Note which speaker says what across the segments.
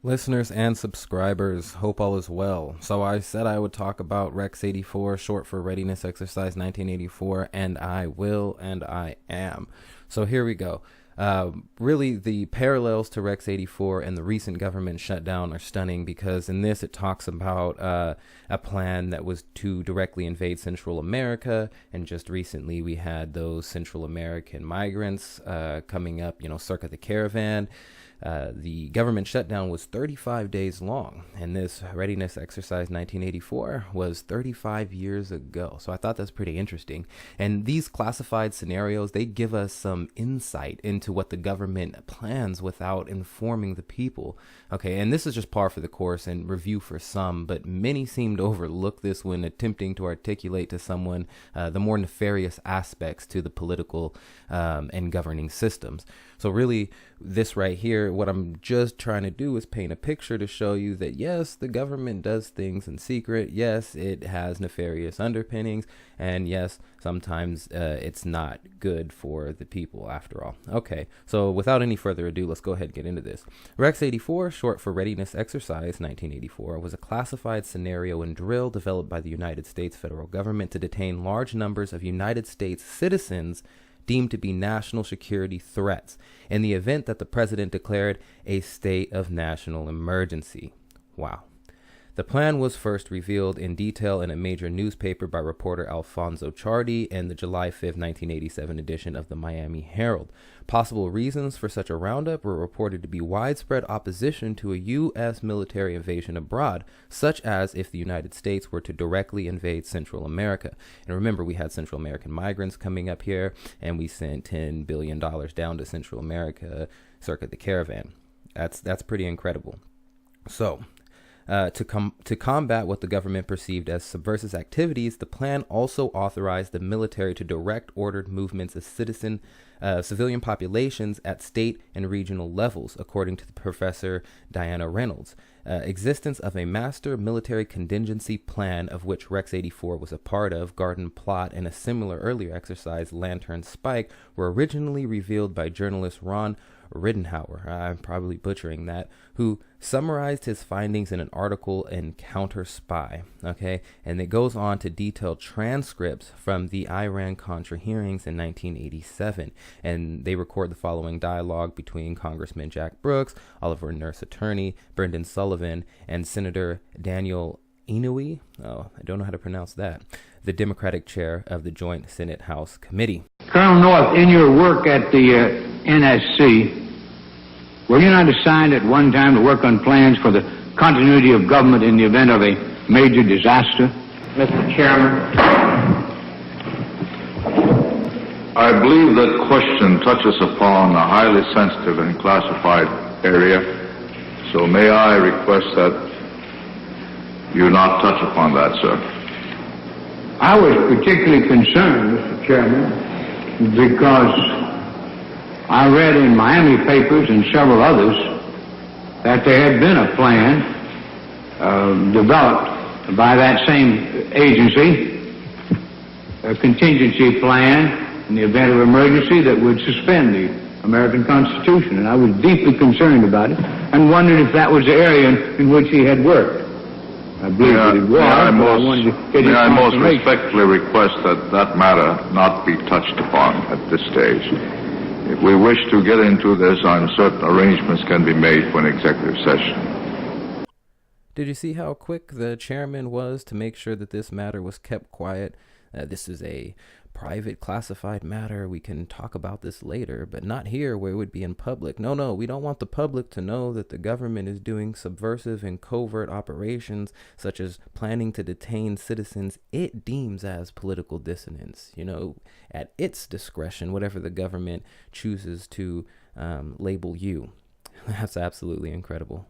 Speaker 1: Listeners and subscribers, hope all is well. So I said I would talk about Rex 84, short for Readiness Exercise 1984, and I will, and I am. So here we go. Really, the parallels to Rex 84 and the recent government shutdown are stunning because in this it talks about a plan that was to directly invade Central America, and just recently we had those Central American migrants coming up, circa the caravan. The government shutdown was 35 days long, and this Readiness Exercise 1984 was 35 years ago. So I thought that's pretty interesting. And these classified scenarios, they give us some insight into what the government plans without informing the people. Okay, and this is just par for the course and review for some, but many seem to overlook this when attempting to articulate to someone the more nefarious aspects to the political and governing systems. So really, this right here, what I'm just trying to do is paint a picture to show you that, yes, the government does things in secret. Yes, it has nefarious underpinnings. And yes, sometimes it's not good for the people after all. Okay, so without any further ado, let's go ahead and get into this. Rex 84, short for Readiness Exercise 1984, was a classified scenario and drill developed by the United States federal government to detain large numbers of United States citizens deemed to be national security threats in the event that the president declared a state of national emergency. Wow. The plan was first revealed in detail in a major newspaper by reporter Alfonso Chardi in the July 5, 1987 edition of the Miami Herald. Possible reasons for such a roundup were reported to be widespread opposition to a U.S. military invasion abroad, such as if the United States were to directly invade Central America. And remember, we had Central American migrants coming up here, and we sent $10 billion down to Central America circa the caravan. That's pretty incredible. So, to combat what the government perceived as subversive activities, the plan also authorized the military to direct ordered movements of civilian populations at state and regional levels, according to the Professor Diana Reynolds. Existence of a master military contingency plan, of which Rex 84 was a part of, Garden Plot, and a similar earlier exercise, Lantern Spike, were originally revealed by journalist Ron Riddenhauer, I'm probably butchering that, who summarized his findings in an article in Counter Spy, okay? And it goes on to detail transcripts from the Iran-Contra hearings in 1987, and they record the following dialogue between Congressman Jack Brooks, Oliver Nurse Attorney, Brendan Sullivan, and Senator Daniel Inouye, I don't know how to pronounce that, the Democratic chair of the Joint Senate-House Committee.
Speaker 2: Colonel North, in your work at the NSC, were you not assigned at one time to work on plans for the continuity of government in the event of a major disaster?
Speaker 3: Mr. Chairman.
Speaker 4: I believe that question touches upon a highly sensitive and classified area, so may I request that you not touch upon that, sir.
Speaker 2: I was particularly concerned, Mr. Chairman, because I read in Miami papers and several others that there had been a plan developed by that same agency, a contingency plan in the event of emergency that would suspend the American Constitution. And I was deeply concerned about it and wondered if that was the area in which he had worked. I believe that it was,
Speaker 4: may I most respectfully request that that matter not be touched upon at this stage. If we wish to get into this, I'm certain arrangements can be made for an executive session.
Speaker 1: Did you see how quick the chairman was to make sure that this matter was kept quiet? This is a private classified matter. We can talk about this later, but not here where it would be in public. No, we don't want the public to know that the government is doing subversive and covert operations, such as planning to detain citizens it deems as political dissonance, at its discretion, whatever the government chooses to label you. That's absolutely incredible.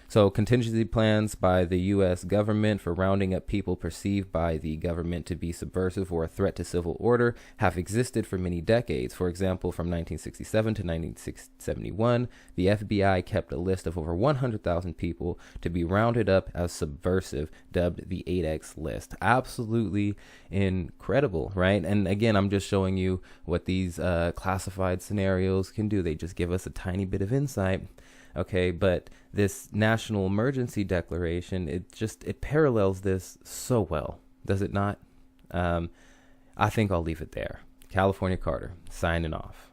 Speaker 1: So contingency plans by the U.S. government for rounding up people perceived by the government to be subversive or a threat to civil order have existed for many decades. For example, from 1967 to 1971, the FBI kept a list of over 100,000 people to be rounded up as subversive, dubbed the 8X list. Absolutely incredible, right? And again, I'm just showing you what these classified scenarios can do. They just give us a tiny bit of insight. Okay, but this national emergency declaration, it parallels this so well, does it not? I think I'll leave it there. California Carter, signing off.